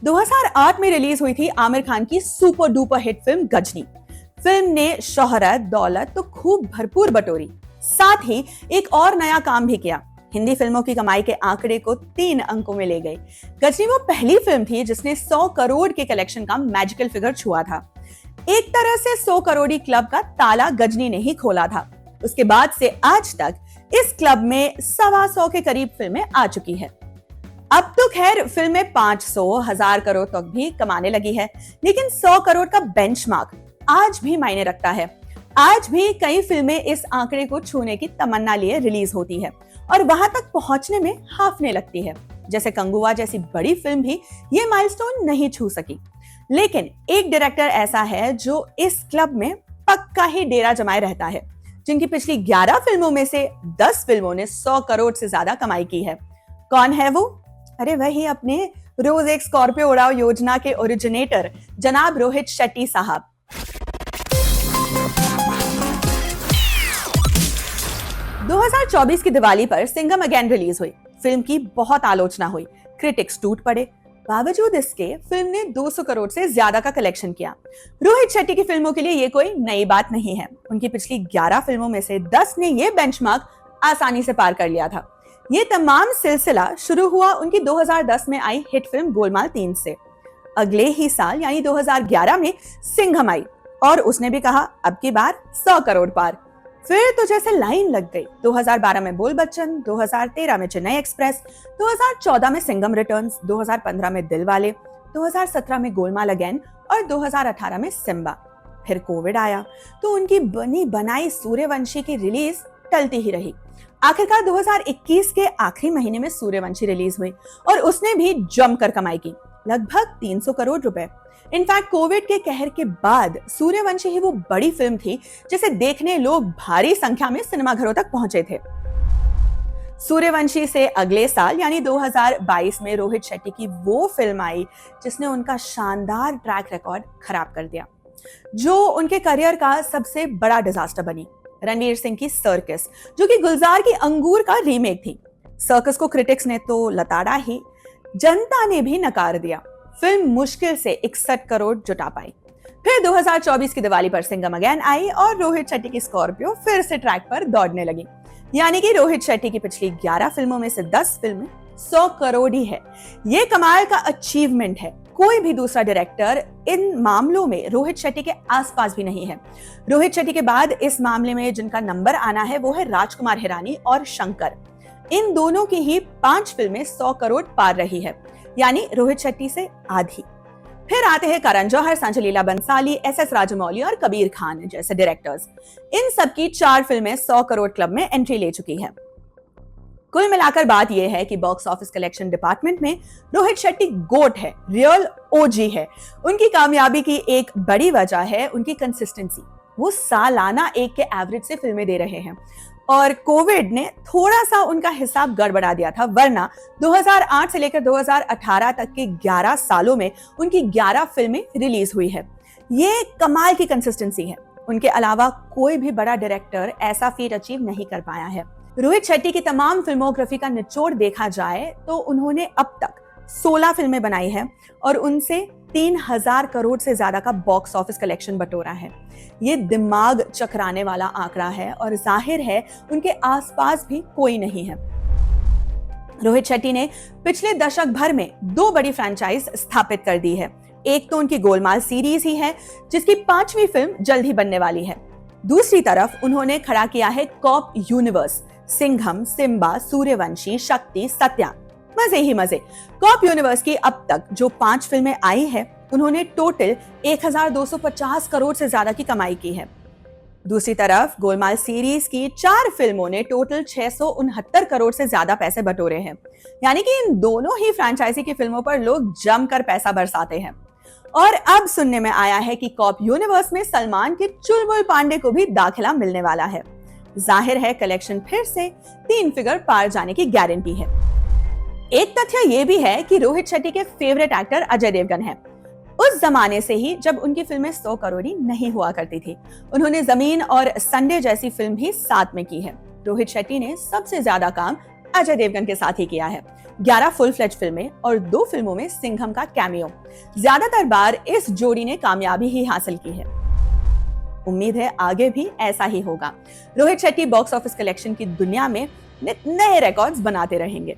2008 में रिलीज हुई थी आमिर खान की super duper hit film Ghajini. Film ने शोहरत, दौलत तो खूब भरपूर बटोरी, साथ ही एक और नया काम भी किया। हिंदी फिल्मों की कमाई के आंकड़े को 3 अंकों में ले गई। गजनी वो पहली फिल्म थी जिसने 100 करोड़ के कलेक्शन का मैजिकल फिगर छुआ था। एक तरह से 100 करोड़ी क्लब का ताला गजनी ने ही खोला था। उसके बाद से आज तक इस क्लब में 125 के करीब फिल्में आ चुकी है। अब तो खैर फिल्में 500-1000 करोड़ तक भी कमाने लगी है, लेकिन 100 करोड़ का बेंचमार्क आज भी मायने रखता है। आज भी कई फिल्में इस आंकड़े को छूने की तमन्ना लिए रिलीज होती है और वहां तक पहुंचने में हाफने लगती है। जैसे कंगुआ जैसी बड़ी फिल्म भी ये माइलस्टोन नहीं छू सकी। लेकिन एक डायरेक्टर ऐसा है जो इस क्लब में पक्का ही डेरा जमाए रहता है, जिनकी पिछली 11 फिल्मों में से 10 फिल्मों ने 100 करोड़ से ज्यादा कमाई की है। कौन है वो? अरे वही अपने रोज एक स्कॉर्पियो उड़ाओ योजना के ओरिजिनेटर जनाब रोहित शेट्टी साहब। दो 2024 की दिवाली पर सिंघम अगेन रिलीज हुई। फिल्म की बहुत आलोचना हुई, क्रिटिक्स टूट पड़े। बावजूद इसके फिल्म ने 200 करोड़ से ज्यादा का कलेक्शन किया। रोहित शेट्टी की फिल्मों के लिए ये कोई नई बात नहीं है। उनकी पिछली 11 फिल्मों में से 10 ने ये बेंचमार्क आसानी से पार कर लिया था। ये तमाम सिलसिला शुरू हुआ उनकी 2010 में आई हिट फिल्म गोलमाल 3 से। अगले ही साल यानी 2011 में सिंघम आई और उसने भी कहा अब की बार 100 करोड़ पार। फिर तो जैसे लाइन लग गई। 2012 में बोल बच्चन, 2013 में चेन्नई एक्सप्रेस, 2014 में सिंघम रिटर्न्स, 2015 में दिलवाले, 2017 में गोलमाल अगेन और 2018 में सिम्बा। फिर कोविड आया तो उनकी बनी बनाई सूर्यवंशी की रिलीज टलती ही रही। आखिरकार 2021 के आखिरी महीने में सूर्यवंशी रिलीज हुई और उसने भी जमकर कमाई की, लगभग 300 करोड़ रुपए। इनफैक्ट कोविड के कहर के बाद सूर्यवंशी ही वो बड़ी फिल्म थी जिसे देखने लोग भारी संख्या में सिनेमा घरों तक पहुंचे थे। सूर्यवंशी से अगले साल यानी 2022 में रोहित शेट्टी की वो फिल्म आई जिसने उनका शानदार ट्रैक रिकॉर्ड खराब कर दिया, जो उनके करियर का सबसे बड़ा डिजास्टर बनी। रणवीर सिंह की सर्कस, जो कि गुलजार की अंगूर का रीमेक थी। सर्कस को क्रिटिक्स ने तो लताड़ा ही, जनता ने भी नकार दिया। फिल्म मुश्किल से 61 करोड़ जुटा पाई। फिर 2024 की दिवाली पर सिंघम अगेन आई और रोहित शेट्टी की स्कॉर्पियो फिर से ट्रैक पर दौड़ने लगी। यानी कि रोहित शेट्टी की पिछली 11 फिल्मों में से 10 फिल्में 100 करोड़ ही है। ये कमाल का अचीवमेंट है। कोई भी दूसरा डायरेक्टर इन मामलों में रोहित शेट्टी के आसपास भी नहीं है। रोहित शेट्टी के बाद इस मामले में जिनका नंबर आना है वो है राजकुमार हिरानी और शंकर। इन दोनों की ही 5 फिल्में 100 करोड़ पार रही है, यानी रोहित शेट्टी से आधी। फिर आते हैं करण जौहर, संजय लीला बंसाली, एस राजमौली और कबीर खान जैसे डायरेक्टर्स। इन सबकी 4 फिल्में 100 करोड़ क्लब में एंट्री ले चुकी है। कुल मिलाकर बात यह है कि बॉक्स ऑफिस कलेक्शन डिपार्टमेंट में रोहित शेट्टी गोट है, रियल ओजी है। उनकी कामयाबी की एक बड़ी वजह है उनकी कंसिस्टेंसी। वो सालाना एक के एवरेज से फिल्में दे रहे हैं और कोविड ने थोड़ा सा उनका हिसाब गड़बड़ा दिया था, वरना 2008 से लेकर 2018 तक के 11 सालों में उनकी 11 फिल्में रिलीज हुई है। ये कमाल की कंसिस्टेंसी है। उनके अलावा कोई भी बड़ा डायरेक्टर ऐसा फीट अचीव नहीं कर पाया है। रोहित शेट्टी की तमाम फिल्मोग्राफी का निचोड़ देखा जाए तो उन्होंने अब तक 16 फिल्में बनाई है और उनसे 3000 करोड़ से ज्यादा का बॉक्स ऑफिस कलेक्शन बटोरा है। ये दिमाग चकराने वाला आंकड़ा है और जाहिर है उनके आसपास भी कोई नहीं है। रोहित शेट्टी ने पिछले दशक भर में 2 बड़ी फ्रेंचाइज स्थापित कर दी है। एक तो उनकी गोलमाल सीरीज ही है जिसकी 5वीं फिल्म जल्द ही बनने वाली है। दूसरी तरफ उन्होंने खड़ा किया है कॉप यूनिवर्स, सिंघम, सिम्बा, सूर्यवंशी, शक्ति, सत्या। मजे ही मजे। कॉप यूनिवर्स की अब तक जो 5 फिल्में आई है उन्होंने टोटल 1250 करोड़ से ज्यादा की कमाई की है। दूसरी तरफ गोलमाल सीरीज की 4 फिल्मों ने टोटल 669 करोड़ से ज्यादा पैसे बटोरे हैं। यानी कि इन दोनों ही फ्रेंचाइजी की फिल्मों पर लोग जमकर पैसा बरसाते हैं। और अब सुनने में आया है कि कॉप यूनिवर्स में सलमान के चुलबुल पांडे को भी दाखिला मिलने वाला है। जाहिर है कलेक्शन फिर से 3 फिगर पार जाने की गारंटी है। एक तथ्य यह भी है कि रोहित शेट्टी के फेवरेट एक्टर अजय देवगन है। उस जमाने से ही जब उनकी फिल्में 100 करोड़ी नहीं हुआ करती थी। उन्होंने जमीन और संडे जैसी फिल्म भी साथ में की है। रोहित शेट्टी ने सबसे ज्यादा काम अजय देवगन के साथ ही किया है। 11 फुल फ्लेज फिल्में और 2 फिल्मों में सिंघम का कैमियो। ज्यादातर बार इस जोड़ी ने कामयाबी ही हासिल की है। उम्मीद है आगे भी ऐसा ही होगा। Rohit Shetty box office collection की दुनिया में नए रिकॉर्ड्स बनाते रहेंगे।